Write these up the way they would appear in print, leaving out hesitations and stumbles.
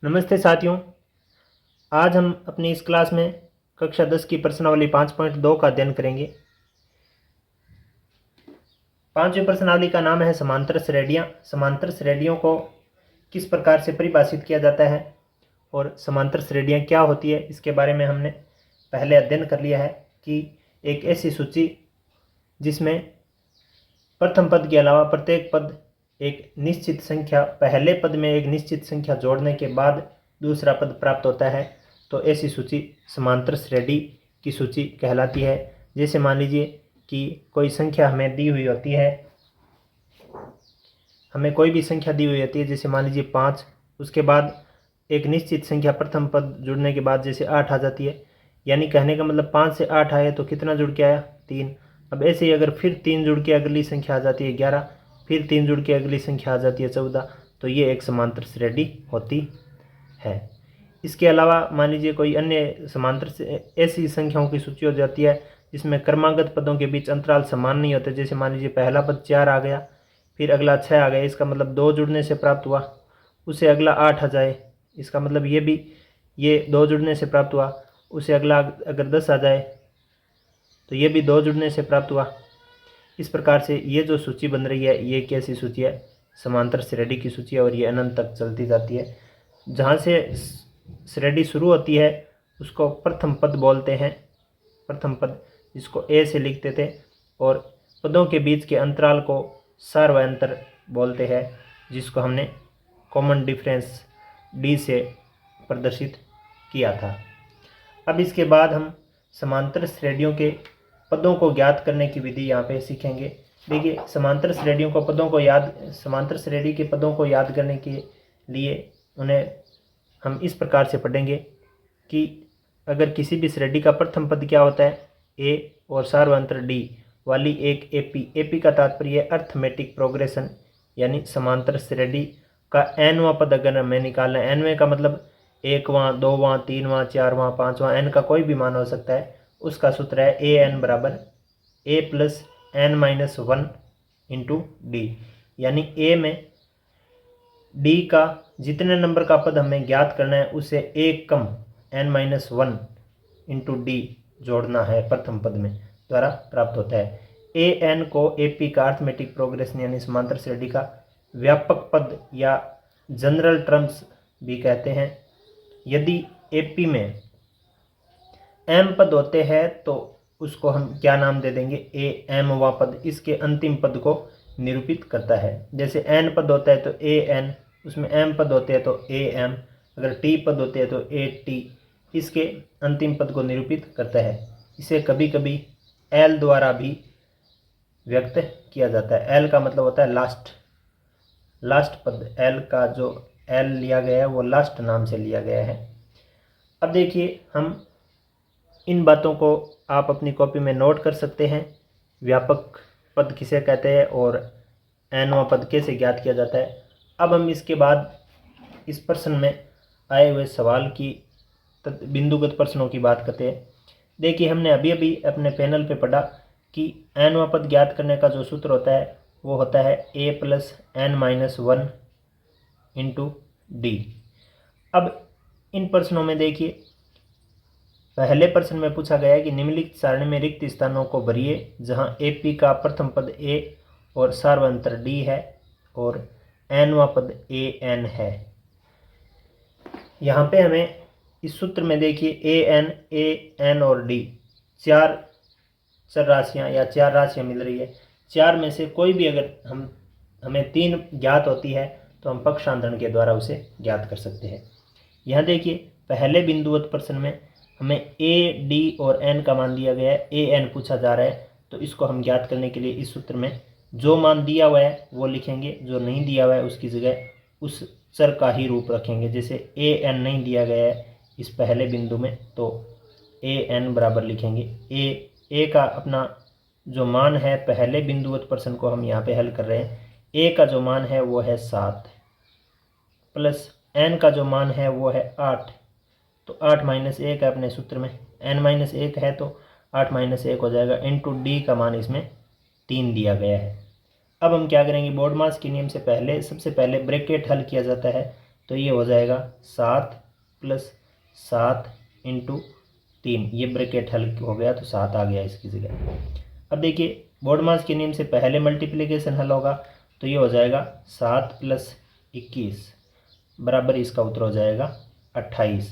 नमस्ते साथियों। आज हम अपनी इस क्लास में कक्षा 10 की प्रश्नावली 5.2 का अध्ययन करेंगे। पांचवी प्रश्नावली का नाम है समांतर श्रेणियाँ। समांतर श्रेणियों को किस प्रकार से परिभाषित किया जाता है और समांतर श्रेणियाँ क्या होती है, इसके बारे में हमने पहले अध्ययन कर लिया है कि एक ऐसी सूची जिसमें प्रथम पद के अलावा प्रत्येक पद एक निश्चित संख्या, पहले पद में एक निश्चित संख्या जोड़ने के बाद दूसरा पद प्राप्त होता है, तो ऐसी सूची समांतर श्रेणी की सूची कहलाती है। जैसे मान लीजिए कि कोई संख्या हमें दी हुई होती है, हमें कोई भी संख्या दी हुई होती है, जैसे मान लीजिए 5, उसके बाद एक निश्चित संख्या प्रथम पद जुड़ने के बाद जैसे 8 आ जाती है, यानी कहने का मतलब 5 से 8 आए तो कितना जुड़ के आया, 3। अब ऐसे ही अगर फिर 3 जुड़ के अगली संख्या आ जाती है 11, फिर 3 जुड़ के अगली संख्या आ जाती है 14, तो ये एक समांतर श्रेणी होती है। इसके अलावा मान लीजिए कोई अन्य समांतर से ऐसी संख्याओं की सूची हो जाती है जिसमें क्रमागत पदों के बीच अंतराल समान नहीं होते। जैसे मान लीजिए पहला पद 4 आ गया, फिर अगला 6 आ गया, इसका मतलब 2 जुड़ने से प्राप्त हुआ, उसे अगला 8 आ जाए, इसका मतलब ये 2 जुड़ने से प्राप्त हुआ, उसे अगला अगर 10 आ जाए तो ये भी 2 जुड़ने से प्राप्त हुआ। इस प्रकार से ये जो सूची बन रही है ये कैसी सूची है, समांतर श्रेणी की सूची है, और ये अनंत तक चलती जाती है। जहाँ से श्रेणी शुरू होती है उसको प्रथम पद बोलते हैं, प्रथम पद जिसको ए से लिखते थे, और पदों के बीच के अंतराल को सार्वयंतर बोलते हैं, जिसको हमने कॉमन डिफरेंस डी से प्रदर्शित किया था। अब इसके बाद हम समांतर श्रेणियों के पदों को ज्ञात करने की विधि यहाँ पे सीखेंगे। देखिए, समांतर श्रेणियों को पदों को समांतर श्रेणी के पदों को याद करने के लिए उन्हें हम इस प्रकार से पढ़ेंगे कि अगर किसी भी श्रेणी का प्रथम पद क्या होता है, ए, और सार्वयंत्र डी वाली एक एपी का तात्पर्य अर्थमेटिक प्रोग्रेशन, यानी समांतर श्रेणी का एनवां पद अगर हमें निकालना है, एनवें का मतलब 1वां, 2वां, 3वां, 4वां, 5वां, एन का कोई भी मान हो सकता है, उसका सूत्र है ए एन बराबर A plus N minus 1 into D. यानी ए में डी का जितने नंबर का पद हमें ज्ञात करना है उसे एक कम एन माइनस 1 इंटू डी जोड़ना है, प्रथम पद में द्वारा प्राप्त होता है। ए एन को एपी का अर्थमेटिक प्रोग्रेशन यानी समांतर श्रेणी का व्यापक पद या जनरल टर्म्स भी कहते हैं। यदि एपी में एम पद होते हैं तो उसको हम क्या नाम दे देंगे, ए एम वा पद इसके अंतिम पद को निरूपित करता है। जैसे एन पद होता है तो ए एन, उसमें एम पद होते हैं तो ए एम, अगर टी पद होते हैं तो ए टी, इसके अंतिम पद को निरूपित करता है। इसे कभी कभी एल द्वारा भी व्यक्त किया जाता है। एल का मतलब होता है लास्ट पद, एल का जो एल लिया गया है वो लास्ट नाम से लिया गया है। अब देखिए, हम इन बातों को आप अपनी कॉपी में नोट कर सकते हैं। व्यापक पद किसे कहते हैं और एनवां पद कैसे ज्ञात किया जाता है। अब हम इसके बाद इस प्रश्न में आए हुए सवाल की बिंदुगत प्रश्नों की बात करते हैं। देखिए, हमने अभी अभी अपने पैनल पे पढ़ा कि एनवां पद ज्ञात करने का जो सूत्र होता है वो होता है A plus N minus 1 into D. अब इन प्रश्नों में देखिए, पहले प्रश्न में पूछा गया है कि निम्नलिखित सारणी में रिक्त स्थानों को भरिए जहां एपी का प्रथम पद ए और सार्वयंत्र डी है और एनवां पद ए एन है। यहाँ पे हमें इस सूत्र में देखिए ए एन और डी चार चर राशियाँ या 4 राशियाँ मिल रही है। 4 में से कोई भी अगर हमें 3 ज्ञात होती है तो हम पक्षांतरण के द्वारा उसे ज्ञात कर सकते हैं। यहाँ देखिए, पहले बिंदुवत प्रश्न में हमें ए डी और एन का मान दिया गया है, ए एन पूछा जा रहा है, तो इसको हम ज्ञात करने के लिए इस सूत्र में जो मान दिया हुआ है वो लिखेंगे, जो नहीं दिया हुआ है उसकी जगह उस चर का ही रूप रखेंगे। जैसे ए एन नहीं दिया गया है इस पहले बिंदु में तो ए एन बराबर लिखेंगे ए का अपना जो मान है, पहले बिंदुवत प्रश्न को हम यहाँ पे हल कर रहे हैं, ए का जो मान है वो है 7 प्लस एन का जो मान है वो है 8, तो 8 माइनस 1 है अपने सूत्र में, एन माइनस 1 है तो 8 माइनस 1 हो जाएगा, इंटू डी का मान इसमें 3 दिया गया है। अब हम क्या करेंगे, बोर्ड मास के नियम से सबसे पहले ब्रैकेट हल किया जाता है, तो ये हो जाएगा 7 + 7 × 3, ये ब्रैकेट हल हो गया तो 7 आ गया इसकी जगह। अब देखिए बोर्डमास के नियम से पहले मल्टीप्लिकेशन हल होगा तो ये हो जाएगा 7 + 21 बराबर इसका उत्तर हो जाएगा 28।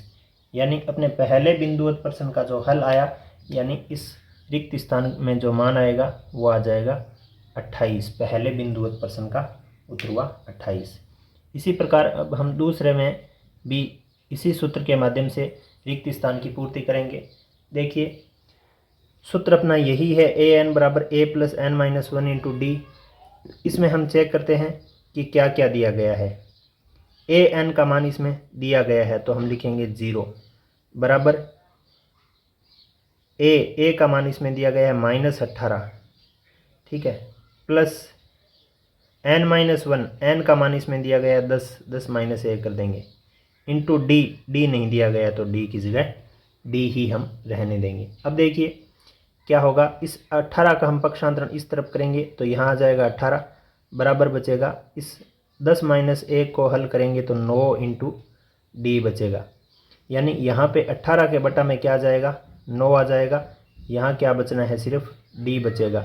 यानी अपने पहले बिंदुवत प्रश्न का जो हल आया, यानी इस रिक्त स्थान में जो मान आएगा वो आ जाएगा 28। पहले बिंदुवत प्रश्न का उत्तर हुआ 28। इसी प्रकार अब हम दूसरे में भी इसी सूत्र के माध्यम से रिक्त स्थान की पूर्ति करेंगे। देखिए सूत्र अपना यही है, an = a + n - 1 × d। इसमें हम चेक करते हैं कि क्या क्या दिया गया है। an का मान इसमें दिया गया है तो हम लिखेंगे 0 बराबर a का मान इसमें दिया गया है -18, ठीक है, प्लस n - 1, n का मान इसमें दिया गया है 10, 10 - 1 कर देंगे, इंटू d नहीं दिया गया तो d की जगह d ही हम रहने देंगे। अब देखिए क्या होगा, इस 18 का हम पक्षांतरण इस तरफ करेंगे तो यहाँ आ जाएगा 18 बराबर बचेगा, इस 10 - 1 को हल करेंगे तो 9 × d बचेगा। यानी यहाँ पे 18 के बटा में क्या आ जाएगा, 9 आ जाएगा। यहाँ क्या बचना है, सिर्फ d बचेगा।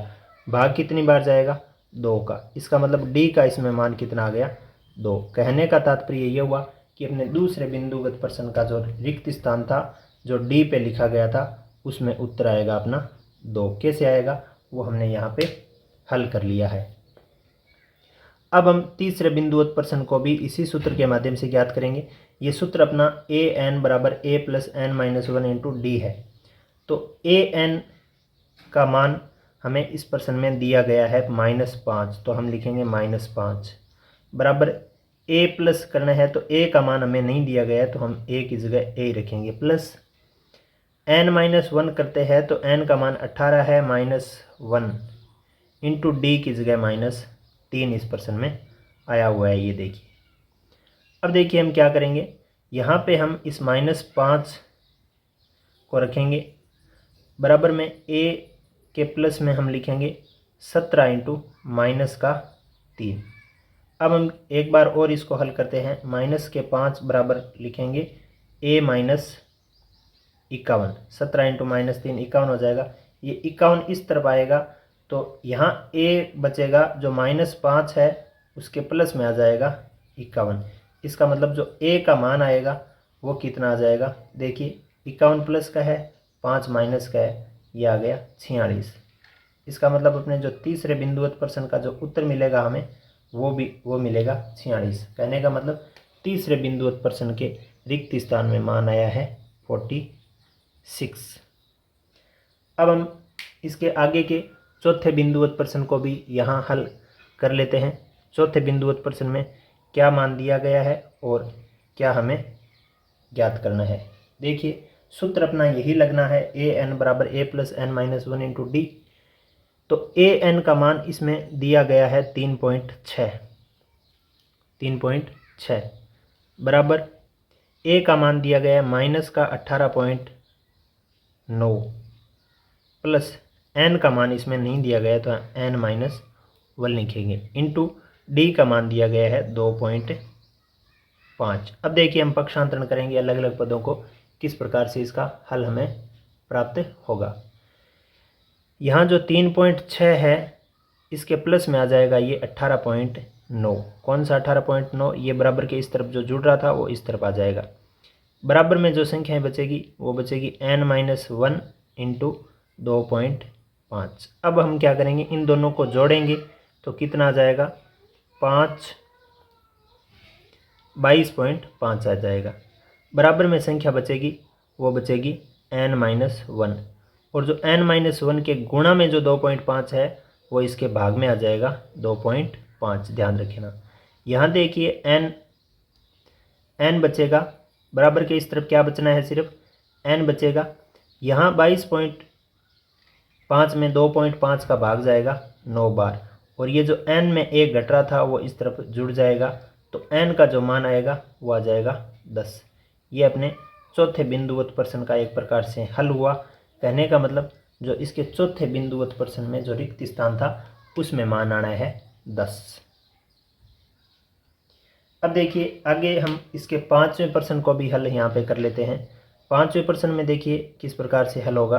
भाग कितनी बार जाएगा, 2 का। इसका मतलब d का इसमें मान कितना आ गया, 2। कहने का तात्पर्य ये हुआ कि अपने दूसरे बिंदुगत प्रश्न का जो रिक्त स्थान था जो d पे लिखा गया था उसमें उत्तर आएगा अपना 2। कैसे आएगा वो हमने यहाँ पे हल कर लिया है। अब हम तीसरे बिंदुवत प्रश्न को भी इसी सूत्र के माध्यम से ज्ञात करेंगे। ये सूत्र अपना an = a + n - 1 × d है। तो an का मान हमें इस प्रश्न में दिया गया है -5, तो हम लिखेंगे -5 बराबर a प्लस करना है तो a का मान हमें नहीं दिया गया है तो हम a की जगह a रखेंगे, प्लस n - 1 करते हैं तो n का मान 18 है -1 इंटू d की जगह -3 इस प्रश्न में आया हुआ है, ये देखिए। अब देखिए हम क्या करेंगे, यहाँ पे हम इस -5 को रखेंगे बराबर में a के प्लस में हम लिखेंगे 17 × -3। अब हम एक बार और इसको हल करते हैं, -5 बराबर लिखेंगे a - 51, 17 × -3 51 हो जाएगा। ये 51 इस तरफ आएगा तो यहाँ a बचेगा जो -5 है उसके प्लस में आ जाएगा 51। इसका मतलब जो a का मान आएगा वो कितना आ जाएगा, देखिए 51 प्लस का है 5 माइनस का है, ये आ गया 46। इसका मतलब अपने जो तीसरे बिंदुवत प्रश्न का जो उत्तर मिलेगा हमें वो मिलेगा 46। कहने का मतलब तीसरे बिंदुवत प्रश्न के रिक्त स्थान में मान आया है 46। अब हम इसके आगे के चौथे बिंदुवत प्रश्न को भी यहाँ हल कर लेते हैं। चौथे बिंदुवत प्रश्न में क्या मान दिया गया है और क्या हमें ज्ञात करना है। देखिए सूत्र अपना यही लगना है, an = a + n - 1 × d। तो an का मान इसमें दिया गया है 3.6 बराबर a का मान दिया गया है -18.9 प्लस n का मान इसमें नहीं दिया गया तो n - 1 लिखेंगे, इंटू d का मान दिया गया है 2.5। अब देखिए हम पक्षांतरण करेंगे अलग अलग पदों को, किस प्रकार से इसका हल हमें प्राप्त होगा। यहाँ जो 3.6 है इसके प्लस में आ जाएगा ये 18.9। कौन सा 18.9, ये बराबर के इस तरफ जो जुड़ रहा था वो इस तरफ आ जाएगा। बराबर में जो संख्याएं बचेगी वो बचेगी n - 1 × 2.5। अब हम क्या करेंगे, इन दोनों को जोड़ेंगे तो कितना आ जाएगा, 22.5 आ जाएगा। बराबर में संख्या बचेगी वो बचेगी n - 1, और जो n - 1 के गुणा में जो 2.5 है वो इसके भाग में आ जाएगा 2.5। ध्यान रखना, यहाँ देखिए n बचेगा, बराबर के इस तरफ क्या बचना है, सिर्फ n बचेगा। यहाँ 22.5 में 2.5 का भाग जाएगा 9 बार, और ये जो n में 1 घट रहा था वो इस तरफ जुड़ जाएगा तो n का जो मान आएगा वो आ जाएगा 10। ये अपने चौथे बिंदुवत प्रश्न का एक प्रकार से हल हुआ। कहने का मतलब जो इसके चौथे बिंदुवत प्रश्न में जो रिक्त स्थान था उसमें मान आना है 10। अब देखिए आगे हम इसके 5वें प्रश्न को भी हल यहाँ पे कर लेते हैं। 5वें प्रश्न में देखिए किस प्रकार से हल होगा।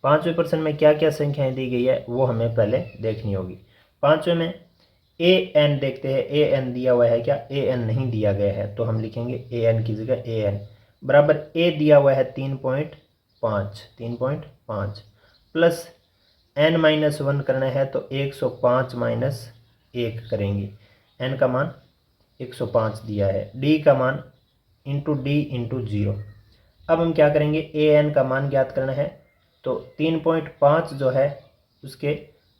5वें प्रश्न में क्या क्या संख्याएं दी गई है वो हमें पहले देखनी होगी। 5वें में ए एन देखते हैं। ए एन दिया हुआ है क्या? ए एन नहीं दिया गया है, तो हम लिखेंगे ए एन की जगह ए एन बराबर ए दिया हुआ है 3.5 प्लस एन माइनस 1 करना है तो 105 माइनस 1 करेंगे। एन का मान 105 दिया है, डी का मान इंटू डी इंटू 0। अब हम क्या करेंगे, ए एन का मान ज्ञात करना है तो 3.5 जो है उसके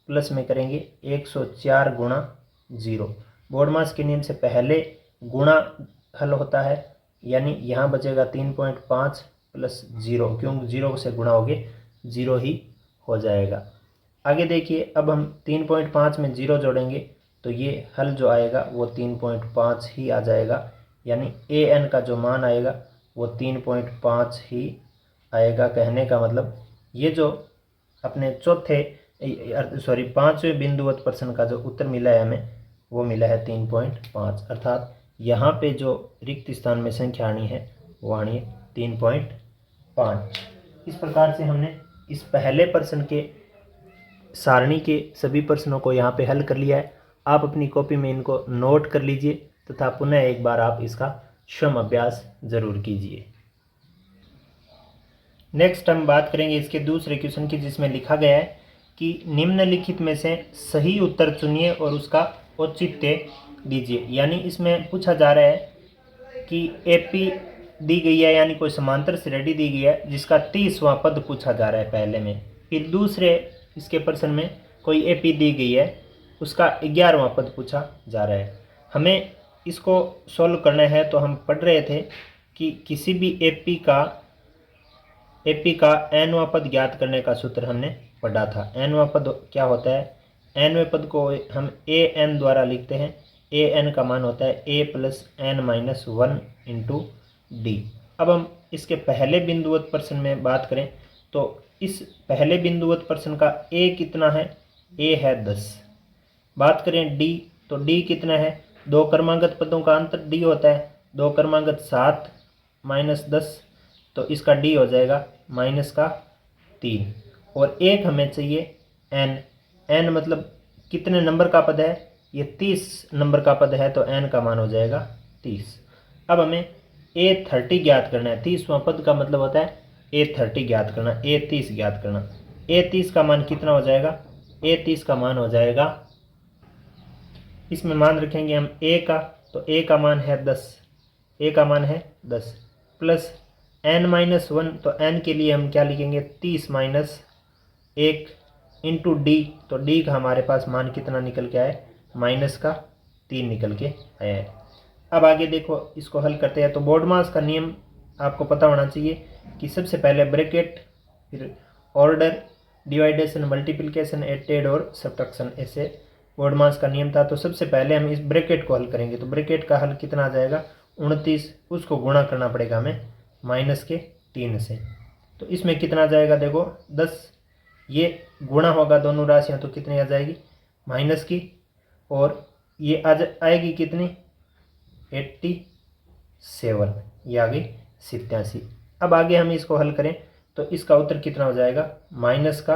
प्लस में करेंगे 104 गुणा 0। बोर्डमास के नियम से पहले गुणा हल होता है, यानी यहाँ बचेगा 3.5 प्लस 0, क्योंकि 0 से गुणा होगे 0 ही हो जाएगा। आगे देखिए अब हम 3.5 में 0 जोड़ेंगे तो ये हल जो आएगा वो 3.5 ही आ जाएगा, यानी ए एन का जो मान आएगा वो 3.5 ही आएगा। कहने का मतलब ये जो अपने 5वें बिंदुवत प्रश्न का जो उत्तर मिला है हमें वो मिला है 3.5, अर्थात यहाँ पे जो रिक्त स्थान में संख्या आनी है वो आनी है 3.5। इस प्रकार से हमने इस पहले प्रश्न के सारणी के सभी प्रश्नों को यहाँ पे हल कर लिया है। आप अपनी कॉपी में इनको नोट कर लीजिए तथा पुनः एक बार आप इसका स्वयं अभ्यास जरूर कीजिए। नेक्स्ट हम बात करेंगे इसके दूसरे क्वेश्चन की, जिसमें लिखा गया है कि निम्नलिखित में से सही उत्तर चुनिए और उसका औचित्य दीजिए। यानी इसमें पूछा जा रहा है कि एपी दी गई है, यानी कोई समांतर श्रेणी दी गई है जिसका 30वां पद पूछा जा रहा है पहले में। फिर दूसरे इसके प्रश्न में कोई एपी दी गई है उसका 11वां पद पूछा जा रहा है। हमें इसको सॉल्व करना है तो हम पढ़ रहे थे कि किसी भी एपी का nवां पद ज्ञात करने का सूत्र हमने पढ़ा था। nवां पद क्या होता है? nवें पद को हम ए एन द्वारा लिखते हैं। ए एन का मान होता है a plus N minus 1 into D. अब हम इसके पहले बिंदुवत प्रश्न में बात करें तो इस पहले बिंदुवत प्रश्न का a कितना है? a है 10। बात करें d तो d कितना है? दो क्रमांगत पदों का अंतर d होता है। दो क्रमांगत 7 माइनस 10, तो इसका d हो जाएगा माइनस का 3। और एक हमें चाहिए n। n मतलब कितने नंबर का पद है? ये 30 नंबर का पद है, तो n का मान हो जाएगा 30। अब हमें a30 ज्ञात करना है। 30वां पद का मतलब होता है a30 ज्ञात करना, a30 ज्ञात करना। a30 का मान कितना हो जाएगा? a30 का मान हो जाएगा, इसमें मान रखेंगे हम a का, तो a का मान है 10, a का मान है 10 प्लस n माइनस 1, तो n के लिए हम क्या लिखेंगे? 30 माइनस 1 इंटू डी, तो d का हमारे पास मान कितना निकल के आया? माइनस का 3 निकल के आया है। अब आगे देखो इसको हल करते हैं। तो बोर्डमास का नियम आपको पता होना चाहिए कि सबसे पहले ब्रैकेट, फिर ऑर्डर, डिवाइडेशन, मल्टीप्लिकेशन, एडेड और सब्ट्रैक्शन, ऐसे बोर्डमास का नियम था। तो सबसे पहले हम इस ब्रैकेट को हल करेंगे। तो ब्रैकेट का हल कितना आ जाएगा? 29। उसको गुणा करना पड़ेगा हमें माइनस के 3 से। तो इसमें कितना आ जाएगा? देखो 10, ये गुणा होगा दोनों राशियाँ तो कितनी आ जाएगी? माइनस की, और ये आएगी कितनी? 87, ये आ गई 87। अब आगे हम इसको हल करें तो इसका उत्तर कितना हो जाएगा? माइनस का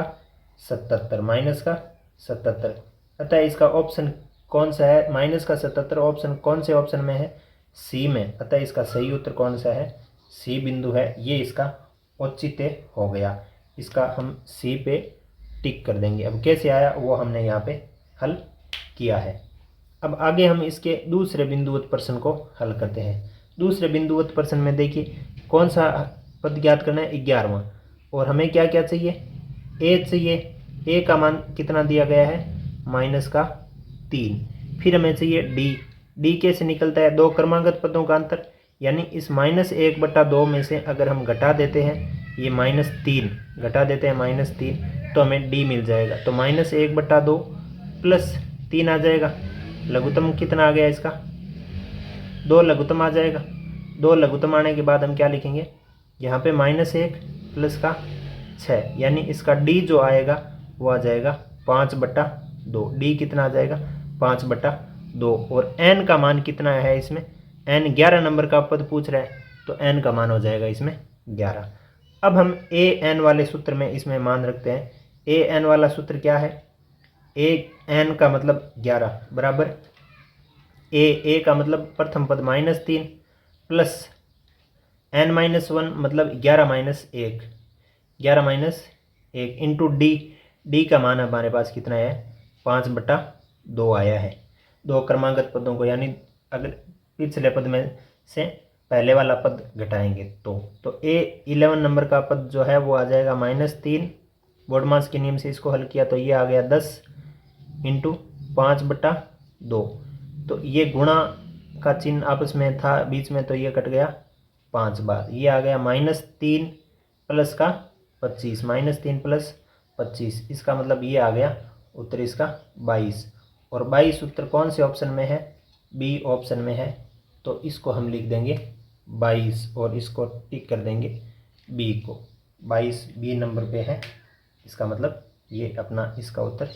77। अतः इसका ऑप्शन कौन सा है? माइनस का 77 ऑप्शन कौन से ऑप्शन में है? सी में। अतः इसका सही उत्तर कौन सा है? सी बिंदु है। ये इसका औचित्य हो गया। इसका हम सी पे टिक कर देंगे। अब कैसे आया वो हमने यहाँ पे हल किया है। अब आगे हम इसके दूसरे बिंदुवत प्रश्न को हल करते हैं। दूसरे बिंदुवत प्रश्न में देखिए कौन सा पद ज्ञात करना है? 11वां। और हमें क्या क्या चाहिए? ए चाहिए। ए का मान कितना दिया गया है? माइनस का 3। फिर हमें चाहिए डी। डी कैसे निकलता है? दो क्रमांगत पदों का अंतर, यानी इस -1/2 में से अगर हम घटा देते हैं ये -3, घटा देते हैं -3, तो हमें डी मिल जाएगा। तो -1/2 प्लस 3 आ जाएगा। लघुत्तम कितना आ गया इसका? 2 लघुत्तम आ जाएगा। 2 लघुत्तम आने के बाद हम क्या लिखेंगे? यहाँ पे -1 प्लस का 6, यानी इसका डी जो आएगा वो आ जाएगा 5/2। डी कितना आ जाएगा? 5/2। और n का मान कितना है इसमें? n 11 नंबर का पद पूछ रहा है तो n का मान हो जाएगा इसमें 11। अब हम ए एन वाले सूत्र में इसमें मान रखते हैं। ए एन वाला सूत्र क्या है, ए एन का मतलब 11 बराबर ए का मतलब प्रथम पद -3 प्लस n माइनस 1 मतलब 11 माइनस 1, 11 माइनस 1 इंटू डी का मान हमारे पास कितना है 5/2 आया है। दो क्रमांकत पदों को यानी अगर पिछले पद में से पहले वाला पद घटाएंगे तो ए 11 नंबर का पद जो है वो आ जाएगा -3। बोडमास के नियम से इसको हल किया तो ये आ गया 10 इंटू 5/2। तो ये गुणा का चिन्ह आपस में था बीच में तो ये कट गया 5 बार, ये आ गया -3 प्लस का 25, -3 प्लस 25, इसका मतलब ये आ गया उत्तर इसका 22। और 22 उत्तर कौन से ऑप्शन में है, बी ऑप्शन में है। तो इसको हम लिख देंगे 22 और इसको टिक कर देंगे बी को, 22 बी नंबर पे है, इसका मतलब ये अपना इसका उत्तर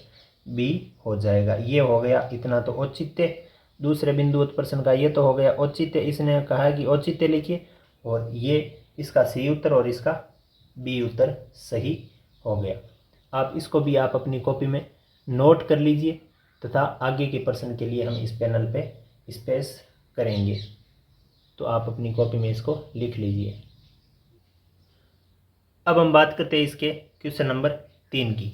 बी हो जाएगा। ये हो गया इतना तो औचित्य दूसरे बिंदु उत्प्रश्न का, ये तो हो गया औचित्य। इसने कहा है कि औचित्य लिखिए और ये इसका सी उत्तर और इसका बी उत्तर सही हो गया। आप इसको भी आप अपनी कॉपी में नोट कर लीजिए तथा आगे के प्रश्न के लिए हम इस पैनल पे स्पेस करेंगे, तो आप अपनी कॉपी में इसको लिख लीजिए। अब हम बात करते हैं इसके क्वेश्चन नंबर 3 की।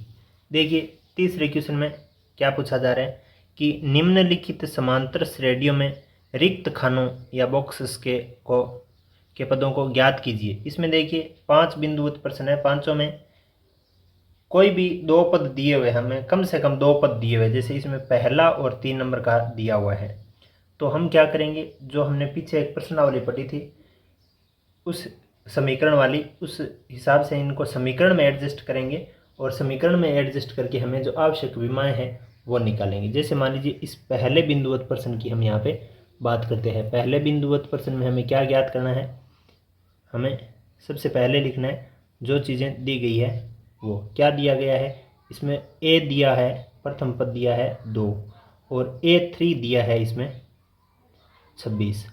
देखिए तीसरे क्वेश्चन में क्या पूछा जा रहा है कि निम्नलिखित समांतर श्रेणियों में रिक्त खानों या बॉक्सेस के पदों को ज्ञात कीजिए। इसमें देखिए 5 बिंदुवत प्रश्न है, पांचों में कोई भी 2 पद दिए हुए, हमें कम से कम 2 पद दिए हुए, जैसे इसमें पहला और 3 नंबर का दिया हुआ है। तो हम क्या करेंगे, जो हमने पीछे एक प्रश्नावली पढ़ी थी उस समीकरण वाली, उस हिसाब से इनको समीकरण में एडजस्ट करेंगे और समीकरण में एडजस्ट करके हमें जो आवश्यक विमाएँ हैं वो निकालेंगे। जैसे मान लीजिए इस पहले बिंदुवत प्रश्न की हम यहाँ पे बात करते हैं। पहले बिंदुवत प्रश्न में हमें क्या ज्ञात करना है, हमें सबसे पहले लिखना है जो चीज़ें दी गई है वो क्या दिया गया है। इसमें ए दिया है, प्रथम पद दिया है 2 और A3 दिया है इसमें 26।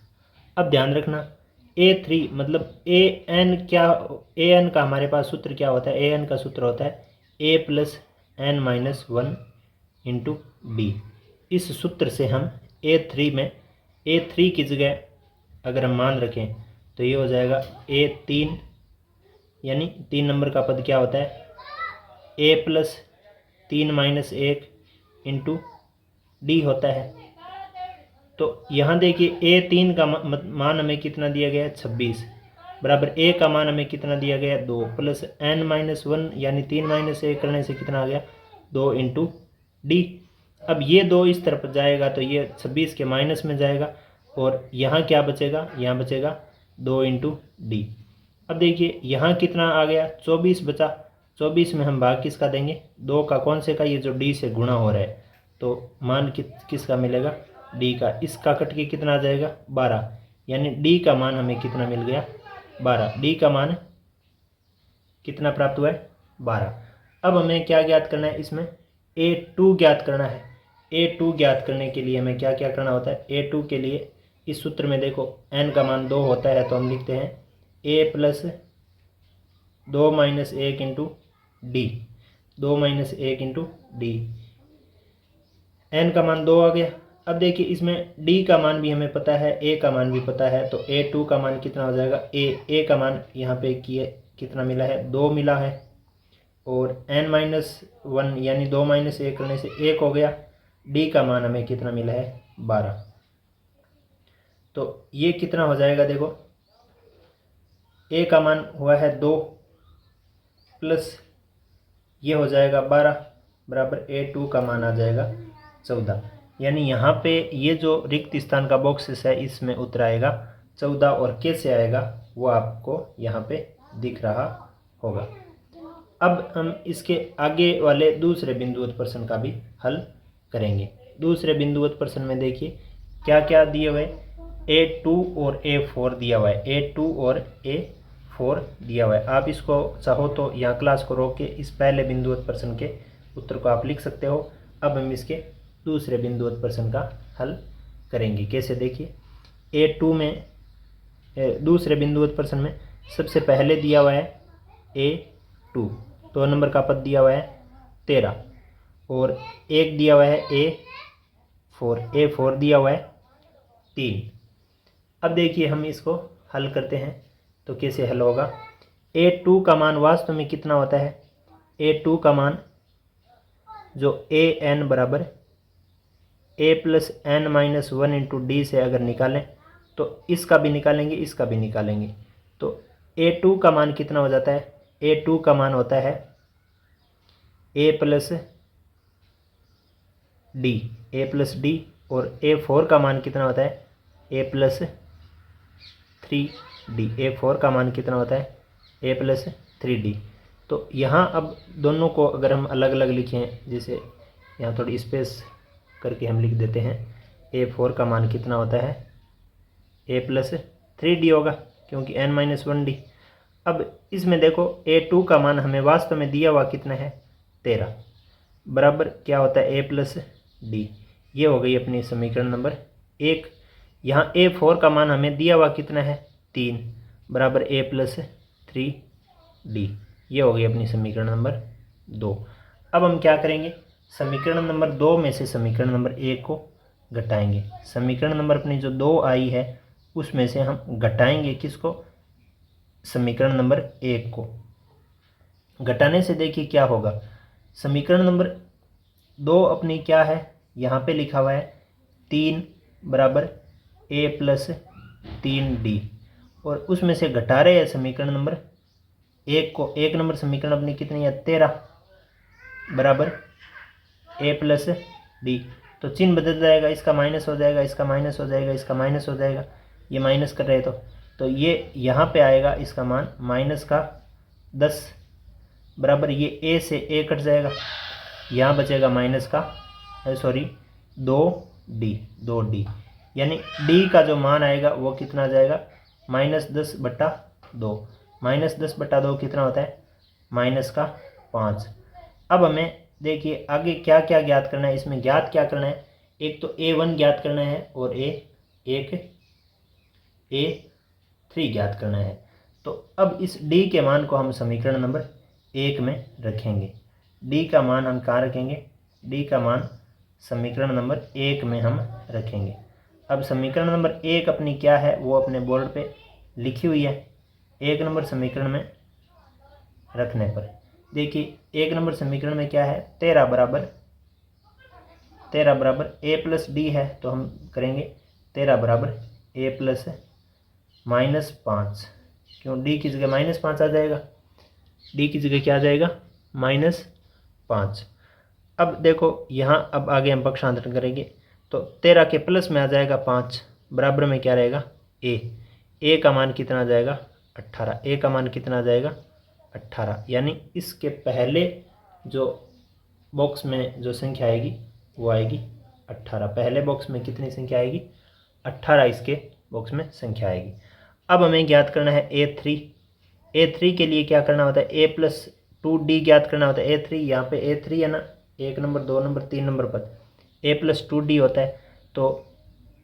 अब ध्यान रखना A3 मतलब AN क्या, AN का हमारे पास सूत्र क्या होता है, AN का सूत्र होता है A + n-1 इंटू डी। इस सूत्र से हम A3 की जगह अगर हम मान रखें तो ये हो जाएगा A3 यानी 3 नंबर का पद क्या होता है A + 3-1 इंटू डी होता है। तो यहाँ देखिए A3 का मान हमें कितना दिया गया है 26 बराबर A का मान हमें कितना दिया गया 2 प्लस n-1 यानी 3-1 करने से कितना आ गया 2 इंटू डी। अब ये 2 इस तरफ जाएगा तो ये 26 के माइनस में जाएगा और यहाँ क्या बचेगा, यहाँ बचेगा 2 इंटू डी। अब देखिए यहाँ कितना आ गया 24 बचा, 24 में हम भाग किसका देंगे 2 का, कौन से का, ये जो डी से गुणा हो रहा है तो मान किसका मिलेगा डी का। इसका कट के कितना आ जाएगा 12 यानी डी का मान हमें कितना मिल गया 12। डी का मान कितना प्राप्त हुआ है 12। अब हमें क्या ज्ञात करना है, इसमें A2 ज्ञात करना है। A2 ज्ञात करने के लिए हमें क्या क्या करना होता है, A2 के लिए इस सूत्र में देखो n का मान 2 होता है तो हम लिखते हैं A + 2-1 into D, 2-1 into D. n का मान 2 आ गया। अब देखिए इसमें d का मान भी हमें पता है, a का मान भी पता है, तो A2 का मान कितना हो जाएगा a का मान यहाँ पे कितना मिला है 2 मिला है और n-1 यानी 2-1 करने से 1 हो गया। d का मान हमें कितना मिला है 12। तो ये कितना हो जाएगा देखो a का मान हुआ है 2 प्लस ये हो जाएगा 12 बराबर A2 का मान आ जाएगा 14। यानी यहाँ पे ये जो रिक्त स्थान का बॉक्सेस है इसमें उत्तर आएगा 14 और कैसे आएगा वो आपको यहाँ पे दिख रहा होगा। अब हम इसके आगे वाले दूसरे बिंदुवत प्रश्न का भी हल करेंगे। दूसरे बिंदुवत प्रश्न में देखिए क्या क्या दिए हुए, A2 और A4 दिया हुआ है, A2 और A4 दिया हुआ है। आप इसको चाहो तो यहाँ क्लास को रोक के इस पहले बिंदुवत प्रश्न के उत्तर को आप लिख सकते हो। अब हम इसके दूसरे बिंदुवत प्रश्न का हल करेंगे। कैसे देखिए, A2 में दूसरे बिंदुवत प्रश्न में सबसे पहले दिया हुआ है A2, 2 नंबर का पद दिया हुआ है 13 और एक दिया हुआ है A4 दिया हुआ है 3। अब देखिए हम इसको हल करते हैं तो कैसे हल होगा। A2 का मान वास्तव में कितना होता है, A2 का मान जो AN बराबर A plus N minus 1 into D से अगर निकालें तो इसका भी निकालेंगे इसका भी निकालेंगे तो A2 का मान कितना हो जाता है, A2 का मान होता है A प्लस डी और A4 का मान कितना होता है A प्लस 3D। A4 का मान कितना होता है A प्लस 3D। तो यहाँ अब दोनों को अगर हम अलग अलग लिखें, जैसे यहाँ थोड़ी स्पेस करके हम लिख देते हैं, A4 का मान कितना होता है A प्लस 3D होगा क्योंकि N माइनस 1D। अब इसमें देखो A2 का मान हमें वास्तव में दिया हुआ कितना है 13 बराबर क्या होता है A प्लस डी। ये हो गई अपनी समीकरण नंबर 1। यहाँ A4 का मान हमें दिया हुआ कितना है 3 बराबर A प्लस 3D। ये हो गई अपनी समीकरण नंबर 2। अब हम क्या करेंगे, समीकरण नंबर 2 में से समीकरण नंबर 1 को घटाएंगे। समीकरण नंबर अपनी जो 2 आई है उसमें से हम घटाएंगे किसको, समीकरण नंबर 1 को। घटाने से देखिए क्या होगा, समीकरण नंबर 2 अपनी क्या है, यहाँ पे लिखा हुआ है 3 बराबर A प्लस 3D और उसमें से घटा रहे हैं समीकरण नंबर 1 को। 1 नंबर समीकरण अपनी कितनी है 13 बराबर A प्लस डी। तो चिन्ह बदल जाएगा, इसका माइनस हो जाएगा, इसका माइनस हो जाएगा, इसका माइनस हो जाएगा, ये माइनस कर रहे तो ये यहाँ पे आएगा इसका मान माइनस का 10 बराबर ये A से A कट जाएगा, यहाँ बचेगा माइनस का 2D यानी D का जो मान आएगा वो कितना आ जाएगा -10/2। -10/2 कितना होता है -5। अब हमें देखिए आगे क्या क्या ज्ञात करना है। इसमें ज्ञात क्या करना है, एक तो A1 ज्ञात करना है और A3 ज्ञात करना है। तो अब इस D के मान को हम समीकरण नंबर 1 में रखेंगे। D का मान हम कहाँ रखेंगे, D का मान समीकरण नंबर 1 में हम रखेंगे। अब समीकरण नंबर 1 अपनी क्या है वो अपने बोर्ड पे लिखी हुई है। 1 नंबर समीकरण में रखने पर देखिए 1 नंबर समीकरण में क्या है 13 बराबर A प्लस डी है, तो हम करेंगे 13 बराबर A प्लस -5। क्यों, D की जगह -5 आ जाएगा, D की जगह क्या आ जाएगा -5। अब देखो यहाँ अब आगे हम पक्षांतरण करेंगे तो 13 के प्लस में आ जाएगा 5 बराबर में क्या रहेगा A का मान कितना आ जाएगा 18। A का मान कितना आ जाएगा 18 यानी इसके पहले जो बॉक्स में जो संख्या आएगी वो आएगी 18। पहले बॉक्स में कितनी संख्या आएगी 18 इसके बॉक्स में संख्या आएगी। अब हमें ज्ञात करना है A3 के लिए क्या करना होता है A प्लस 2D ज्ञात करना होता है। A3 यहाँ पे A3 है ना, 1 नंबर 2 नंबर 3 नंबर पद A प्लस 2D होता है। तो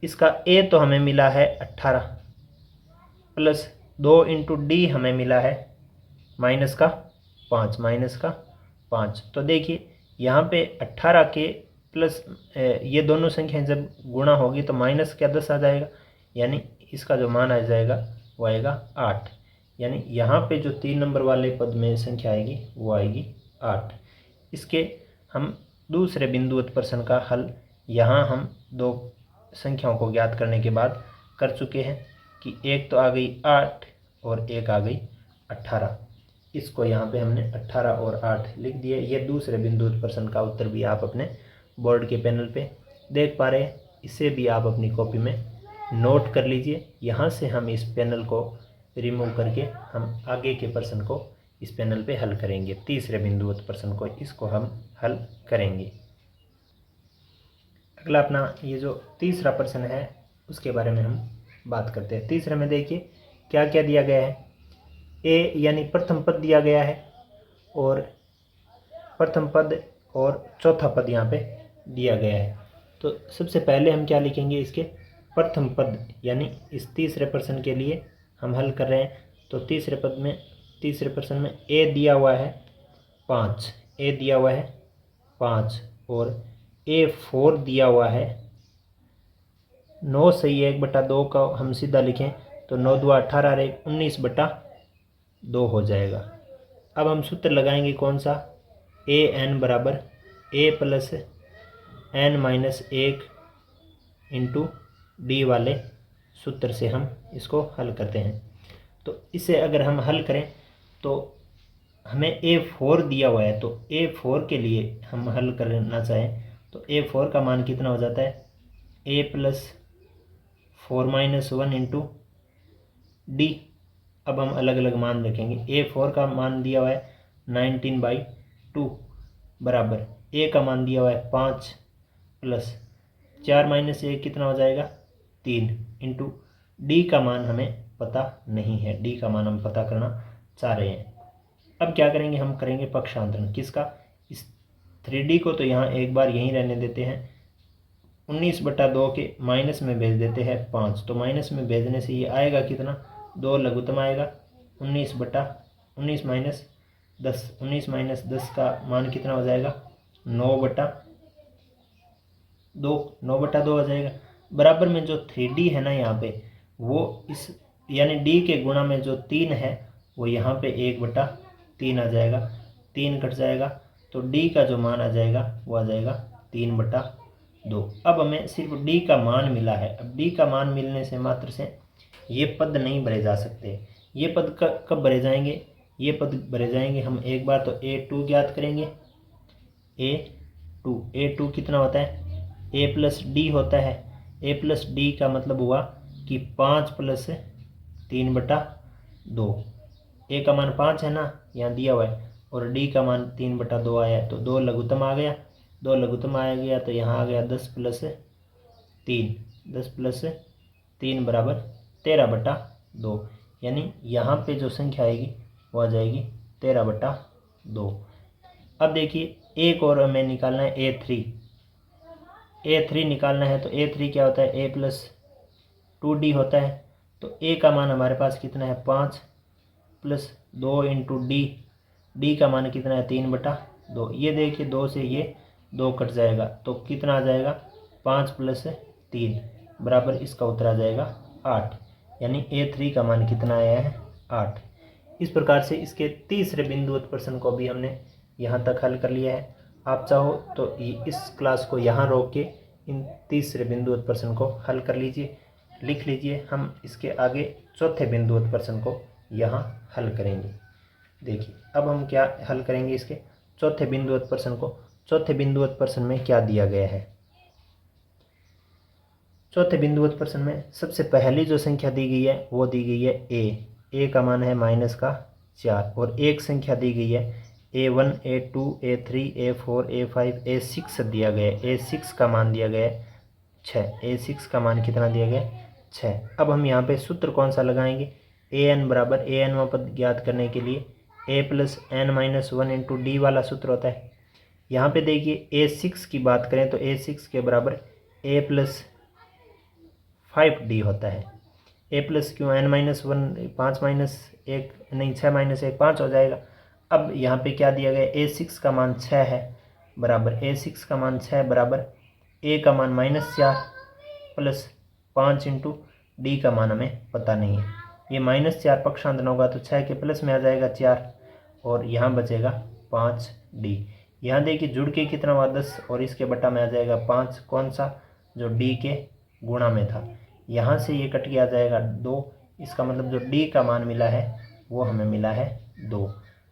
इसका A तो हमें मिला है 18 प्लस 2 इंटू D हमें मिला है -5। तो देखिए यहाँ पे 18 के प्लस ये दोनों संख्याएं जब गुणा होगी तो माइनस क्या 10 आ जाएगा, यानी इसका जो मान आ जाएगा वो आएगा 8। यानी यहाँ पे जो 3 नंबर वाले पद में संख्या आएगी वो आएगी 8। इसके हम दूसरे बिंदुवत प्रश्न का हल यहाँ हम दो संख्याओं को ज्ञात करने के बाद कर चुके हैं कि एक तो आ गई 8 और एक आ गई 18। इसको यहाँ पे हमने 18 और 8 लिख दिए। ये दूसरे बिंदुवत प्रश्न का उत्तर भी आप अपने बोर्ड के पैनल पे देख पा रहे हैं। इसे भी आप अपनी कॉपी में नोट कर लीजिए। यहाँ से हम इस पैनल को रिमूव करके हम आगे के प्रश्न को इस पैनल पे हल करेंगे। तीसरे बिंदुवत प्रश्न को इसको हम हल करेंगे। अगला अपना ये जो तीसरा प्रश्न है उसके बारे में हम बात करते हैं। तीसरे में देखिए क्या क्या दिया गया है। ए यानी प्रथम पद दिया गया है और प्रथम पद और चौथा पद यहाँ पे दिया गया है। तो सबसे पहले हम क्या लिखेंगे, इसके प्रथम पद यानी इस तीसरे प्रश्न के लिए हम हल कर रहे हैं। तो तीसरे प्रश्न में ए दिया हुआ है 5, ए दिया हुआ है 5 और A4 दिया हुआ है 9 सही है 1/2 का हम सीधा लिखें तो 9 2 18 और 1 19/2 हो जाएगा। अब हम सूत्र लगाएंगे कौन सा, AN बराबर A plus N-1 into D वाले सूत्र से हम इसको हल करते हैं। तो इसे अगर हम हल करें तो हमें A4 दिया हुआ है, तो A4 के लिए हम हल करना चाहें तो A4 का मान कितना हो जाता है, A प्लस 4-1 इंटू डी। अब हम अलग अलग मान रखेंगे। A4 का मान दिया हुआ है 19/2 बराबर A का मान दिया हुआ है 5 प्लस 4-1 कितना हो जाएगा 3 इंटू डी का मान हमें पता नहीं है, डी का मान हम पता करना चाह रहे हैं। अब क्या करेंगे, हम करेंगे पक्षांतरण किसका, इस 3D को तो यहाँ एक बार यहीं रहने देते हैं, 19/2 के माइनस में भेज देते हैं 5, तो माइनस में भेजने से ये आएगा कितना 2 लघुत्तम आएगा 19 माइनस 10, 19 माइनस 10 का मान कितना हो जाएगा 9/2 हो जाएगा। बराबर में जो 3D है ना यहाँ पे वो इस यानी D के गुणा में जो 3 है वो यहाँ पे 1/3 आ जाएगा, 3 कट जाएगा तो D का जो मान आ जाएगा वो आ जाएगा 3/2। अब हमें सिर्फ D का मान मिला है। अब D का मान मिलने से मात्र से ये पद नहीं भरे जा सकते। ये पद कब भरे जाएंगे, ये पद भरे जाएंगे हम एक बार तो A2 ज्ञात करेंगे। A2 कितना होता है, A प्लस डी होता है। A प्लस डी का मतलब हुआ कि 5 प्लस 3/2। A का मान 5 है ना यहाँ दिया हुआ है और D का मान 3/2 आया है, तो 2 लघुत्तम आ गया, 2 लघुत्तम आ गया तो यहाँ आ गया 10 प्लस 3 बराबर 13/2। यानी यहाँ पे जो संख्या आएगी वो आ जाएगी 13/2। अब देखिए एक और हमें निकालना है A3 निकालना है। तो A3 क्या होता है, A प्लस 2D होता है। तो A का मान हमारे पास कितना है 5 प्लस 2 इंटू डी का मान कितना है 3/2। ये देखिए 2 से ये 2 कट जाएगा तो कितना आ जाएगा 5 प्लस 3 बराबर इसका उत्तर आ जाएगा 8। यानी A3 का मान कितना आया है 8। इस प्रकार से इसके तीसरे बिंदुवत प्रश्न को भी हमने यहाँ तक हल कर लिया है। आप चाहो तो इस क्लास को यहाँ रोक के इन तीसरे बिंदुवत प्रश्न को हल कर लीजिए, लिख लीजिए। हम इसके आगे चौथे बिंदुवत प्रश्न को यहाँ हल करेंगे। देखिए अब हम क्या हल करेंगे इसके चौथे बिंदुवत प्रश्न को। चौथे बिंदुवत प्रश्न में क्या दिया गया है, चौथे बिंदुवत प्रश्न में सबसे पहली जो संख्या दी गई है वो दी गई है A का मान है -4 और एक संख्या दी गई है A1 A2 A3 A4 A5 A6 दिया गया है। A6 का मान दिया गया है 6, A6 का मान कितना दिया गया है 6। अब हम यहाँ पे सूत्र कौन सा लगाएंगे, AN बराबर AN पद ज्ञात करने के लिए A plus N-1 into D वाला सूत्र होता है। यहाँ पे देखिए A6 की बात करें तो A6 के बराबर A प्लस 5D होता है। A प्लस क्यों N-1 5 माइनस 1 नहीं 6 माइनस 1 5 हो जाएगा। अब यहाँ पे क्या दिया गया A6 का मान 6 है बराबर A6 का मान 6 बराबर A का मान -4 प्लस 5 इंटू डी का मान हमें पता नहीं है। ये -4 पक्षांतरण होगा तो 6 के प्लस में आ जाएगा 4 और यहाँ बचेगा 5D। यहाँ देखिए जुड़ के कितना हुआ 10 और इसके बटा में आ जाएगा 5, कौन सा जो D के गुणा में था। यहाँ से ये कट के आ जाएगा 2, इसका मतलब जो D का मान मिला है वो हमें मिला है 2।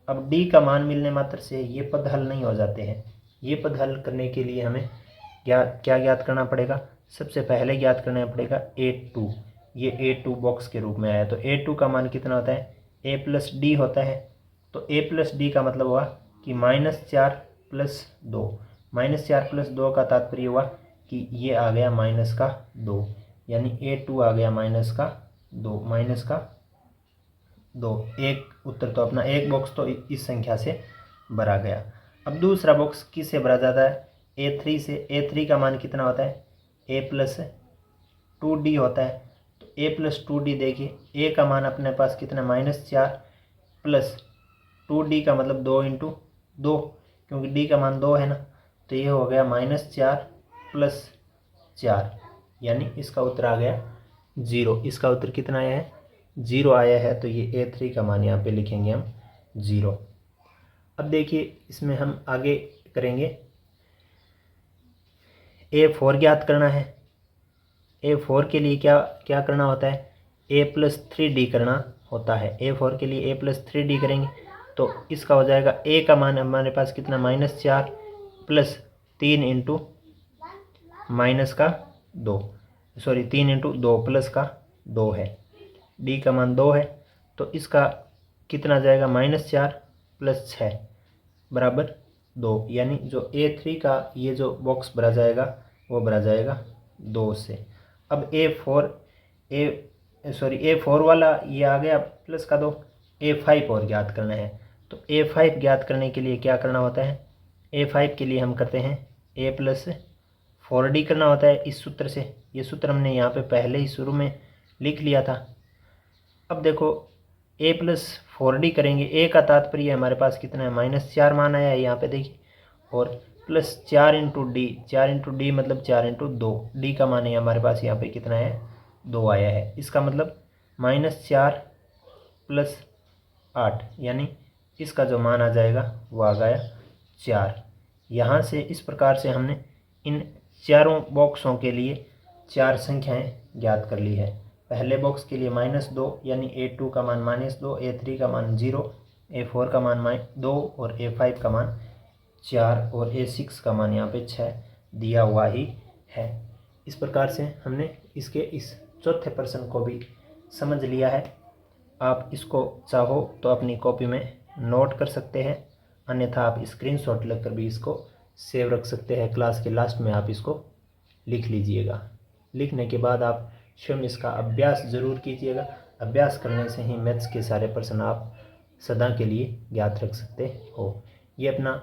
अब D का मान मिलने मात्र से ये पद हल नहीं हो जाते हैं। ये पद हल करने के लिए हमें क्या ज्ञात करना पड़ेगा, सबसे पहले ज्ञात करना पड़ेगा A2। ये A2 बॉक्स के रूप में आया तो A2 का मान कितना होता है A प्लस डी होता है। तो A प्लस डी का मतलब हुआ कि -4 प्लस 2, -4 प्लस 2 का तात्पर्य हुआ कि ये आ गया -2, यानी A2 आ गया -2। एक उत्तर तो अपना एक बॉक्स तो इस संख्या से भरा गया। अब दूसरा बॉक्स किससे भरा जाता है A3 से। A3 का मान कितना होता है A प्लस 2d होता है, तो a प्लस 2d देखिए a का मान अपने पास कितना -4 प्लस 2d का मतलब 2 इंटू 2, क्योंकि d का मान 2 है ना, तो ये हो गया -4 प्लस 4, यानी इसका उत्तर आ गया 0। इसका उत्तर कितना आया है? 0 आया है, तो ये A3 का मान यहाँ पे लिखेंगे हम 0। अब देखिए इसमें हम आगे करेंगे, A4 ज्ञात करना है। A4 के लिए क्या क्या करना होता है? a प्लस 3d करना होता है। A4 के लिए a प्लस 3d करेंगे तो इसका हो जाएगा a का मान हमारे पास कितना -4 प्लस 3 इंटू माइनस का 2, सॉरी 3 इंटू 2 प्लस का 2 है, d का मान 2 है, तो इसका कितना जाएगा -4 प्लस 6 बराबर 2, यानी जो A3 का ये जो बॉक्स भरा जाएगा वो भरा जाएगा 2 से। अब A4 वाला ये आ गया प्लस का 2, A5 और ज्ञात करना है। तो A5 ज्ञात करने के लिए क्या करना होता है? A5 के लिए हम करते हैं a प्लस 4d करना होता है इस सूत्र से। ये सूत्र हमने यहाँ पे पहले ही शुरू में लिख लिया था। अब देखो a प्लस 4d करेंगे, a का तात्पर्य हमारे पास कितना है -4 मान आया है यहाँ पे देखिए, और plus 4 into D, 4 into D मतलब 4 इंटू 2, डी का मान है हमारे पास यहाँ पे कितना है 2 आया है। इसका मतलब -4 प्लस 8, यानी इसका जो मान आ जाएगा वो आ गया 4। यहाँ से इस प्रकार से हमने इन चारों बॉक्सों के लिए 4 संख्याएं ज्ञात कर ली है। पहले बॉक्स के लिए -2 यानी A2 का मान -2, A3 का मान 0, A4 का मान -2 और A5 का मान 4 और A6 का मान यहाँ पे 6 दिया हुआ ही है। इस प्रकार से हमने इसके इस चौथे प्रश्न को भी समझ लिया है। आप इसको चाहो तो अपनी कॉपी में नोट कर सकते हैं, अन्यथा आप स्क्रीनशॉट लेकर भी इसको सेव रख सकते हैं। क्लास के लास्ट में आप इसको लिख लीजिएगा। लिखने के बाद आप स्वयं इसका अभ्यास ज़रूर कीजिएगा। अभ्यास करने से ही मैथ्स के सारे प्रश्न आप सदा के लिए ज्ञात रख सकते हो। ये अपना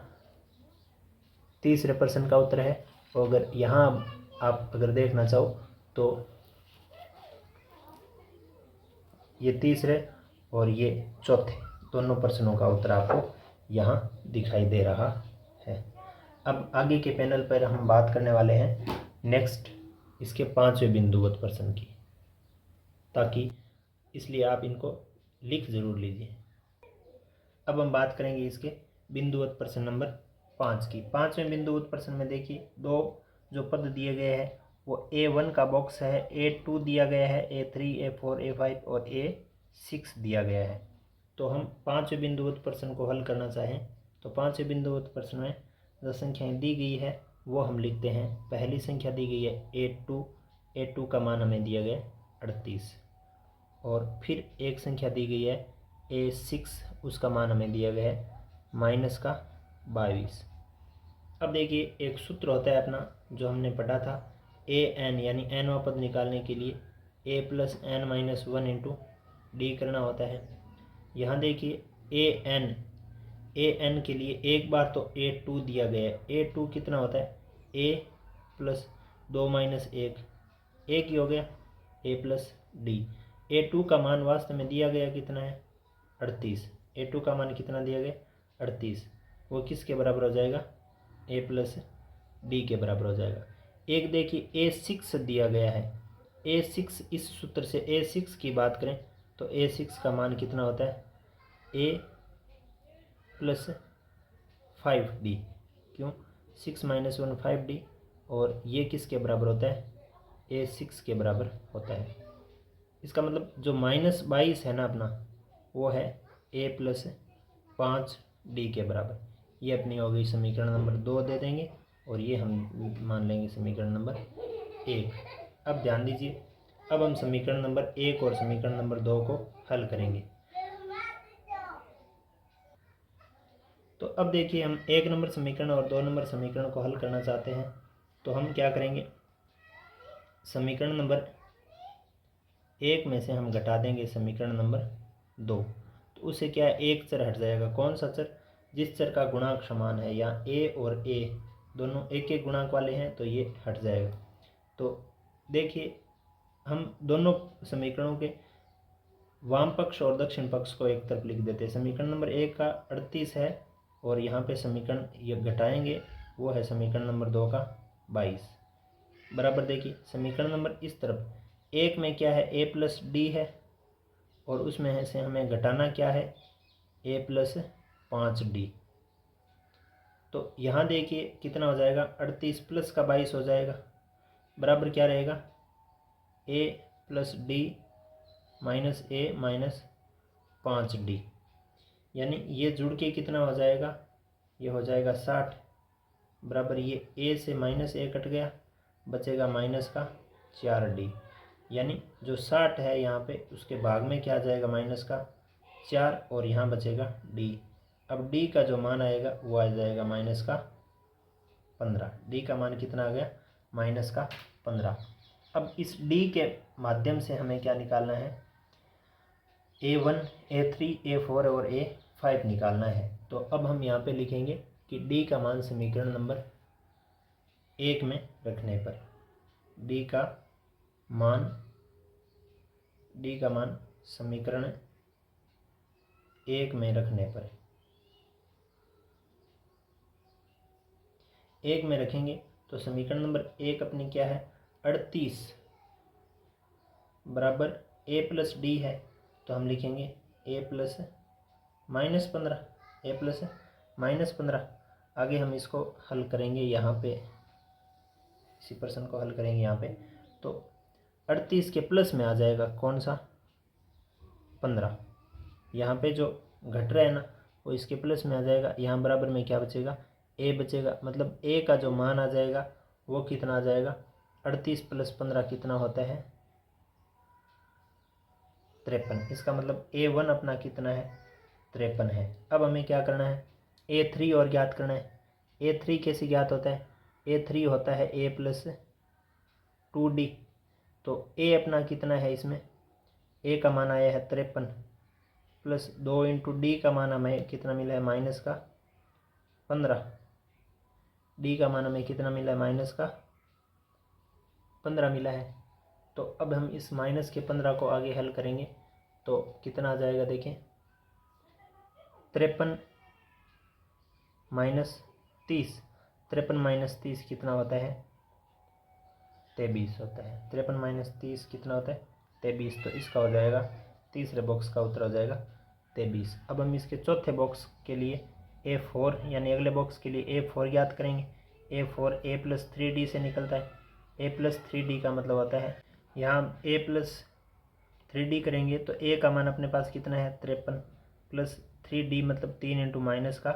तीसरे प्रश्न का उत्तर है। और अगर यहाँ आप अगर देखना चाहो तो ये तीसरे और ये चौथे दोनों प्रश्नों का उत्तर आपको यहाँ दिखाई दे रहा है। अब आगे के पैनल पर हम बात करने वाले हैं नेक्स्ट इसके 5वें बिंदुवत प्रश्न की, ताकि इसलिए आप इनको लिख ज़रूर लीजिए। अब हम बात करेंगे इसके बिंदुवत प्रश्न नंबर 5 की। 5वें बिंदुवत प्रश्न में देखिए दो जो पद दिए गए हैं वो A1 का बॉक्स है, A2 दिया गया है, A3, A4, A5 और A6 दिया गया है। तो हम 5वें बिंदुवत प्रश्न को हल करना चाहें तो 5वें बिंदुवत प्रश्न में जो संख्याएं दी गई है वो हम लिखते हैं। पहली संख्या दी गई है A2 का मान हमें दिया गया 38, और फिर एक संख्या दी गई है A6, उसका मान हमें दिया गया है -22। अब देखिए एक सूत्र होता है अपना जो हमने पढ़ा था an, यानी nवां पद निकालने के लिए a plus n minus 1 into D करना होता है। यहाँ देखिए an के लिए एक बार तो A2 दिया गया है। A2 कितना होता है a प्लस 2 माइनस 1, एक ही हो गया a प्लस डी। A2 का मान वास्तव में दिया गया कितना है 38। A2 का मान कितना दिया गया 38, वो किसके बराबर हो जाएगा a प्लस डी के बराबर हो जाएगा। एक देखिए A6 दिया गया है। A6 इस सूत्र से A6 की बात करें तो A6 का मान कितना होता है a प्लस 5d, क्यों 6 माइनस 1 5d, और ये किसके बराबर होता है A6 के बराबर होता है। इसका मतलब जो -22 है ना अपना वो है a प्लस 5d के बराबर। ये अपनी हो गई समीकरण नंबर 2 दे देंगे, और ये हम मान लेंगे समीकरण नंबर 1। अब ध्यान दीजिए, अब हम समीकरण नंबर 1 और समीकरण नंबर 2 को हल करेंगे। तो अब देखिए हम 1 नंबर समीकरण और 2 नंबर समीकरण को हल करना चाहते हैं, तो हम क्या करेंगे, समीकरण नंबर 1 में से हम घटा देंगे समीकरण नंबर 2, तो उससे क्या है एक चर हट जाएगा। कौन सा चर? जिस चर का गुणांक समान है, या a और a दोनों एक एक गुणांक वाले हैं तो ये हट जाएगा। तो देखिए हम दोनों समीकरणों के वाम पक्ष और दक्षिण पक्ष को एक तरफ लिख देते हैं। समीकरण नंबर 1 का 38 है और यहाँ पे समीकरण ये घटाएंगे, वो है समीकरण नंबर 2 का 22। बराबर देखिए समीकरण नंबर इस तरफ 1 में क्या है, a प्लस डी है और उसमें से हमें घटाना क्या है, a प्लस 5d। तो यहाँ देखिए कितना हो जाएगा, 38 प्लस का 22 हो जाएगा, बराबर क्या रहेगा, a plus D minus a minus 5d, यानी ये जुड़ के कितना हो जाएगा, ये हो जाएगा 60, बराबर ये a से माइनस a कट गया, बचेगा माइनस का 4d, यानी जो 60 है यहाँ पे उसके भाग में क्या आ जाएगा, माइनस का 4 और यहाँ बचेगा d। अब d का जो मान आएगा वो आ जाएगा माइनस का 15। d का मान कितना आ गया, माइनस का 15। अब इस d के माध्यम से हमें क्या निकालना है, a1 a3 a4 और a5 निकालना है। तो अब हम यहाँ पे लिखेंगे कि d का मान समीकरण नंबर 1 में रखने पर, d का मान समीकरण 1 में रखने पर, 1 में रखेंगे तो समीकरण नंबर 1 अपनी क्या है, 38 बराबर a प्लस डी है, तो हम लिखेंगे a plus minus 15, a plus minus 15। आगे हम इसको हल करेंगे, यहाँ पे इसी प्रश्न को हल करेंगे यहाँ पे, तो 38 के प्लस में आ जाएगा कौन सा, 15। यहाँ पे जो घट रहा है ना वो इसके प्लस में आ जाएगा, यहाँ बराबर में क्या बचेगा, a बचेगा, मतलब a का जो मान आ जाएगा वो कितना आ जाएगा, 38 प्लस 15 कितना होता है, 53। इसका मतलब a1 अपना कितना है, 53 है। अब हमें क्या करना है, a3 और ज्ञात करना है। a3 कैसे ज्ञात होता है, a3 होता है a प्लस 2d। तो a अपना कितना है, इसमें a का मान आया है 53 प्लस 2 इंटू डी का मान हमें कितना मिला है, माइनस का 15। डी का मान हमें कितना मिला है, माइनस का 15 मिला है। तो अब हम इस माइनस के 15 को आगे हल करेंगे तो कितना आ जाएगा, देखें 53 माइनस 30, 53 माइनस 30 कितना होता है, 23 होता है। 53 माइनस 30 कितना होता है, 23। तो इसका हो जाएगा, तीसरे बॉक्स का उत्तर हो जाएगा 23। अब हम इसके चौथे बॉक्स के लिए a4 यानी अगले बॉक्स के लिए a4 ज्ञात करेंगे। a4 a प्लस 3d से निकलता है, a प्लस 3d का मतलब होता है, यहाँ a प्लस 3d करेंगे तो a का मान अपने पास कितना है, 53 प्लस 3d मतलब 3 इंटू माइनस का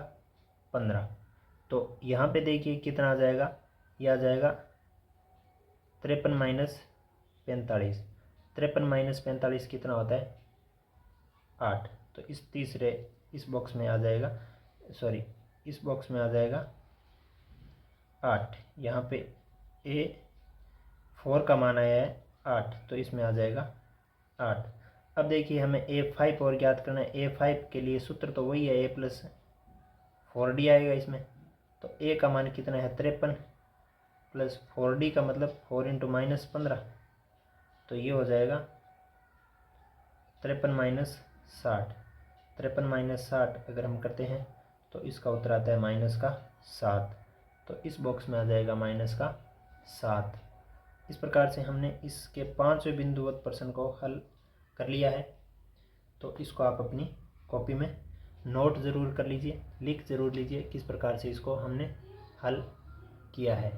15। तो यहाँ पे देखिए कितना आ जाएगा, यह आ जाएगा 53 माइनस 45। 53 माइनस 45 कितना होता है, 8। तो इस बॉक्स में आ जाएगा, सॉरी इस बॉक्स में आ जाएगा 8। यहाँ पे a4 का मान आया है 8, तो इसमें आ जाएगा 8। अब देखिए हमें a5 और ज्ञात करना है। a5 के लिए सूत्र तो वही है, a प्लस 4d आएगा इसमें। तो a का मान कितना है, 53 प्लस 4d का मतलब 4 इंटू माइनस 15। तो ये हो जाएगा 53 माइनस 60। 53 माइनस 60 अगर हम करते हैं तो इसका उत्तर आता है माइनस का 7। तो इस बॉक्स में आ जाएगा माइनस का 7। इस प्रकार से हमने इसके 5वें बिंदुवत प्रश्न को हल कर लिया है। तो इसको आप अपनी कॉपी में नोट ज़रूर कर लीजिए, लिख ज़रूर लीजिए किस प्रकार से इसको हमने हल किया है।